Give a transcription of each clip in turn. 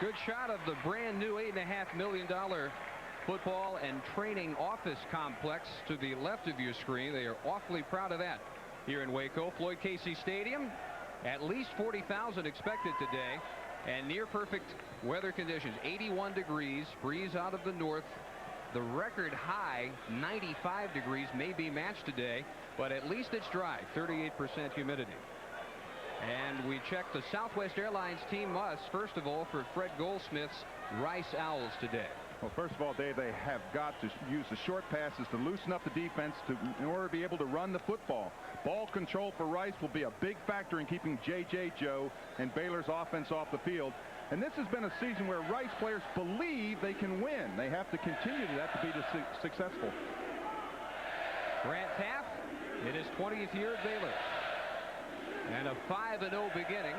Good shot of the brand new $8.5 million football and training office complex to the left of your screen. They are awfully proud of that here in Waco. Floyd Casey Stadium, at least 40,000 expected today, and near perfect weather conditions. 81 degrees, breeze out of the north. The record high 95 degrees may be matched today, but at least it's dry. 38% humidity. And we check the Southwest Airlines team must, first of all, for Fred Goldsmith's Rice Owls today. Well, first of all, Dave, they have got to use the short passes to loosen up the defense in order to be able to run the football. Ball control for Rice will be a big factor in keeping J.J. Joe and Baylor's offense off the field. And this has been a season where Rice players believe they can win. They have to continue to that to be successful. Grant Taft in his 20th year at Baylor. And a 5-0 beginning.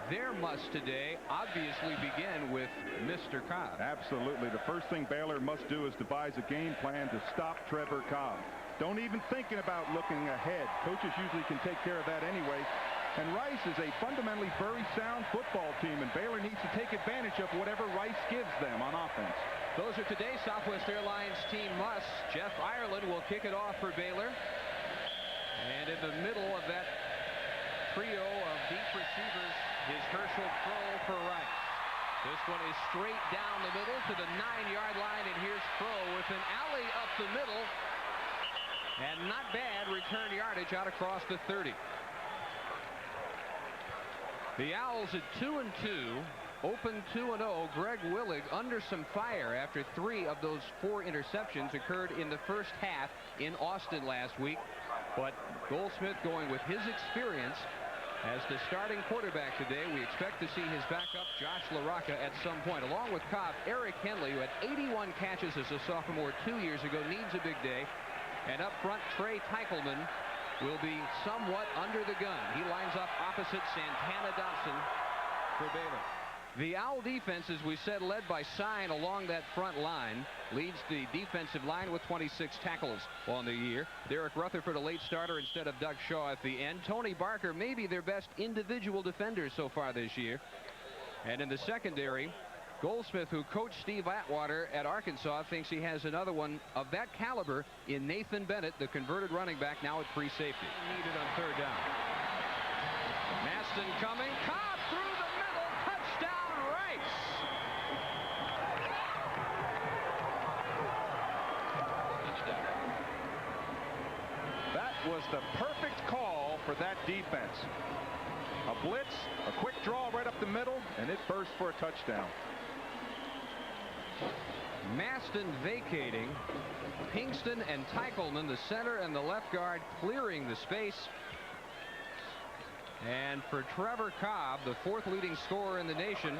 Their must today obviously begin with Mr. Cobb. Absolutely. The first thing Baylor must do is devise a game plan to stop Trevor Cobb. Don't even thinking about looking ahead. Coaches usually can take care of that anyway. And Rice is a fundamentally very sound football team, and Baylor needs to take advantage of whatever Rice gives them on offense. Those are today's Southwest Airlines team musts. Jeff Ireland will kick it off for Baylor. And in the middle of that trio of deep receivers is Herschel Crow for Rice. This one is straight down the middle to the 9-yard line, and here's Crow with an alley up the middle. And not bad return yardage out across the 30. The Owls at 2-2, open 2-0. Greg Willig under some fire after 3 of those 4 interceptions occurred in the first half in Austin last week. But Goldsmith going with his experience as the starting quarterback today. We expect to see his backup, Josh LaRocca, at some point. Along with Cobb, Eric Henley, who had 81 catches as a sophomore 2 years ago, needs a big day. And up front, Trey Teichelman will be somewhat under the gun. He lines up opposite Santana Dotson for Baylor. The Owl defense, as we said, led by Sign along that front line, leads the defensive line with 26 tackles on the year. Derek Rutherford, a late starter instead of Doug Shaw at the end. Tony Barker, maybe their best individual defender so far this year. And in the secondary, Goldsmith, who coached Steve Atwater at Arkansas, thinks he has another one of that caliber in Nathan Bennett, the converted running back, now at free safety. Needed on third down. Maston coming. Cobb through the middle. Touchdown, Rice. That was the perfect call for that defense. A blitz, a quick draw right up the middle, and it burst for a touchdown. Maston vacating. Pinkston and Teichelman, the center and the left guard, clearing the space. And for Trevor Cobb, the 4th leading scorer in the nation,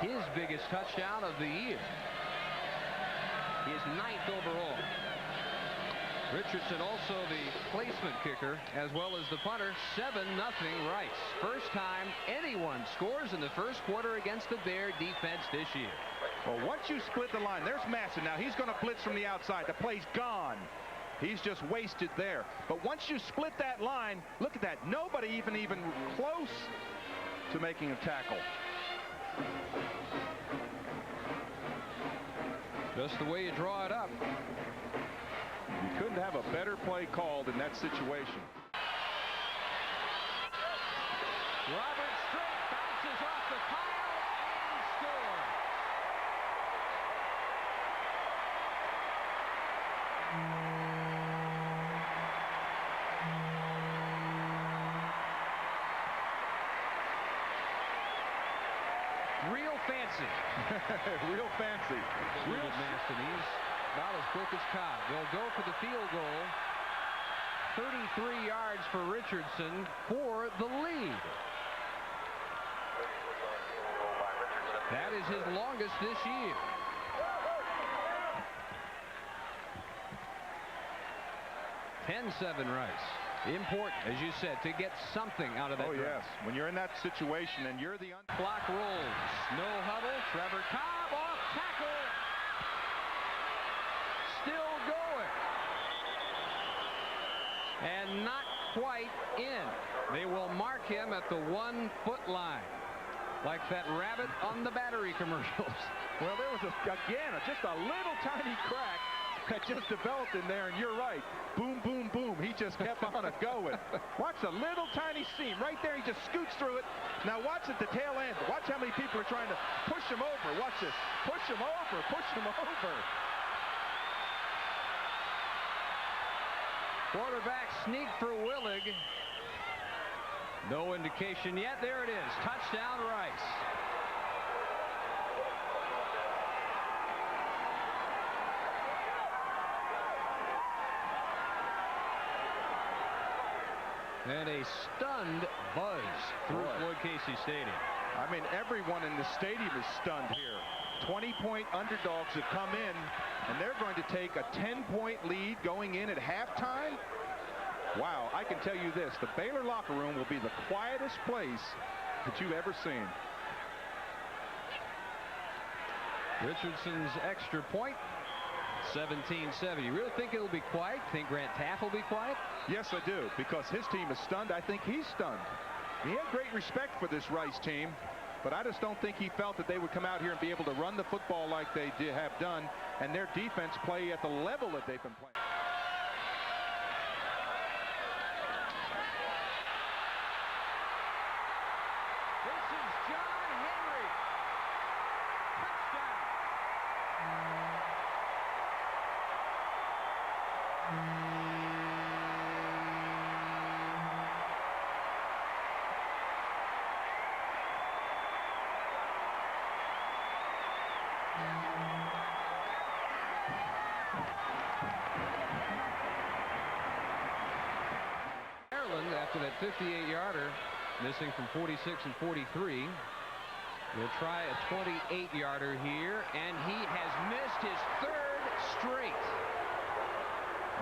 his biggest touchdown of the year. His 9th overall. Richardson also the placement kicker as well as the punter. 7-0 Rice. First time anyone scores in the first quarter against the Bear defense this year. Well, once you split the line, there's Masson. Now he's going to blitz from the outside. The play's gone. He's just wasted there. But once you split that line, look at that. Nobody even close to making a tackle. Just the way you draw it up. You couldn't have a better play called in that situation. Robert Strait bounces off the pile and scores. Real fancy. Real fancy. Real Maston. He's about as quick as Cobb. They'll go for the field goal. 33 yards for Richardson for the lead. That is his longest this year. $10-7 Rice. Important, as you said, to get something out of that. Oh, drive. yes. When you're in that situation and you're the clock rolls. No huddle. Trevor Cobb off tackle. Still going. And not quite in. They will mark him at the 1-foot line. Like that rabbit on the battery commercials. Well, there was, again, just a little tiny crack that just developed in there, and you're right. Boom, boom, boom. He just kept on going. Watch the little tiny seam right there. He just scoots through it. Now watch at the tail end. Watch how many people are trying to push him over. Watch this. Push him over. Push him over. Quarterback sneak for Willig. No indication yet. There it is. Touchdown, Rice. And a stunned buzz through Floyd Casey Stadium. I mean, everyone in the stadium is stunned here. 20-point underdogs have come in, and they're going to take a 10-point lead going in at halftime. Wow, I can tell you this. The Baylor locker room will be the quietest place that you've ever seen. Richardson's extra point. 17-7. You really think it'll be quiet? Think Grant Taff will be quiet? Yes, I do, because his team is stunned. I think he's stunned. He had great respect for this Rice team, but I just don't think he felt that they would come out here and be able to run the football like they have done, and their defense play at the level that they've been playing. This is John Henry. Touchdown. Maryland, after that 58-yarder, missing from 46 and 43, will try a 28-yarder here, and he has missed his third straight.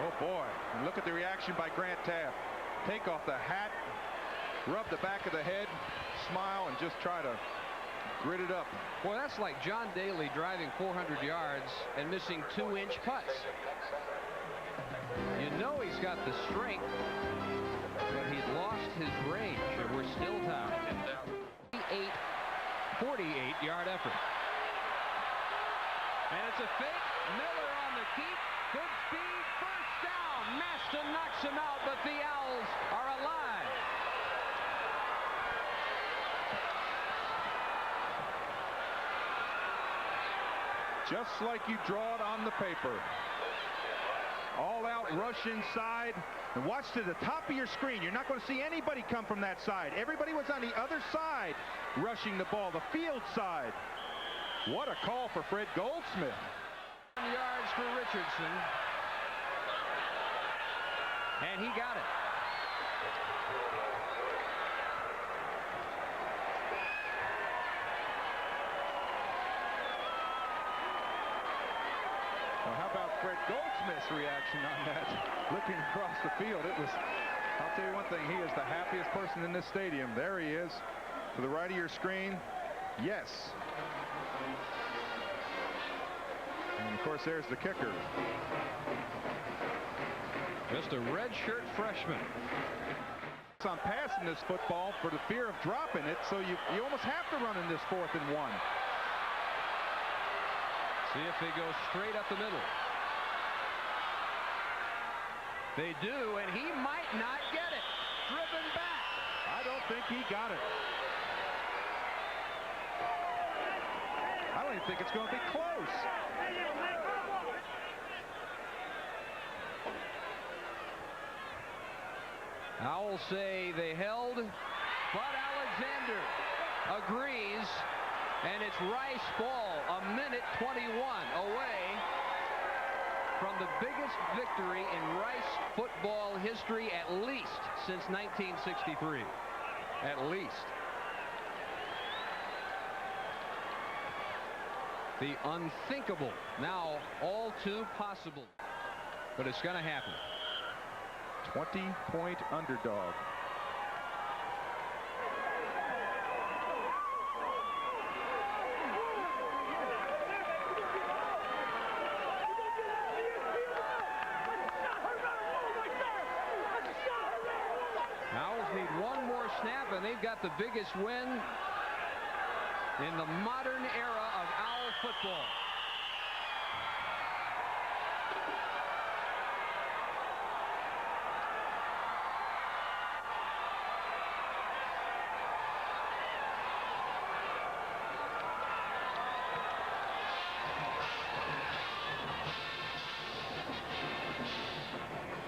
Oh boy, and look at the reaction by Grant Taff. Take off the hat, rub the back of the head, smile, and just try to grit it up. Boy, that's like John Daly driving 400 yards and missing 2-inch putts. You know he's got the strength, but he's lost his range, and we're still tied. 48-yard effort. And it's a fake. Miller on the keep. Good speed. First down. Maston knocks him out, but the Owls are alive. Just like you draw it on the paper. All out rush inside, and watch to the top of your screen. You're not going to see anybody come from that side. Everybody was on the other side rushing the ball, the field side. What a call for Fred Goldsmith. Yards for Richardson, and he got it. Well, how about Fred Goldsmith's reaction on that? Looking across the field, it was, I'll tell you one thing, he is the happiest person in this stadium. There he is, to the right of your screen. Yes. And of course, there's the kicker. Just a redshirt freshman. It's on passing this football for the fear of dropping it, so you almost have to run in this 4th and 1. See if they go straight up the middle. They do, and he might not get it. Driven back. I don't think he got it. I don't even think it's going to be close. Owls say they held, but Alexander agrees, and it's Rice ball, a minute 21 away from the biggest victory in Rice football history, at least since 1963. At least. The unthinkable, now all too possible. But it's going to happen. 20-point underdog. Owls need one more snap, and they've got the biggest win in the modern era of Owl football.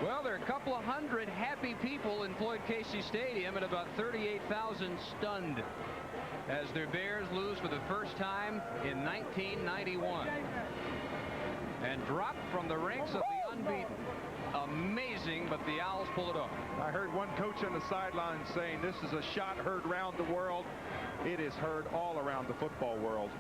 Well, there are a couple of hundred happy people in Floyd Casey Stadium and about 38,000 stunned as their Bears lose for the first time in 1991 and drop from the ranks of the unbeaten. Amazing, but the Owls pull it off. I heard one coach on the sideline saying this is a shot heard round the world. It is heard all around the football world.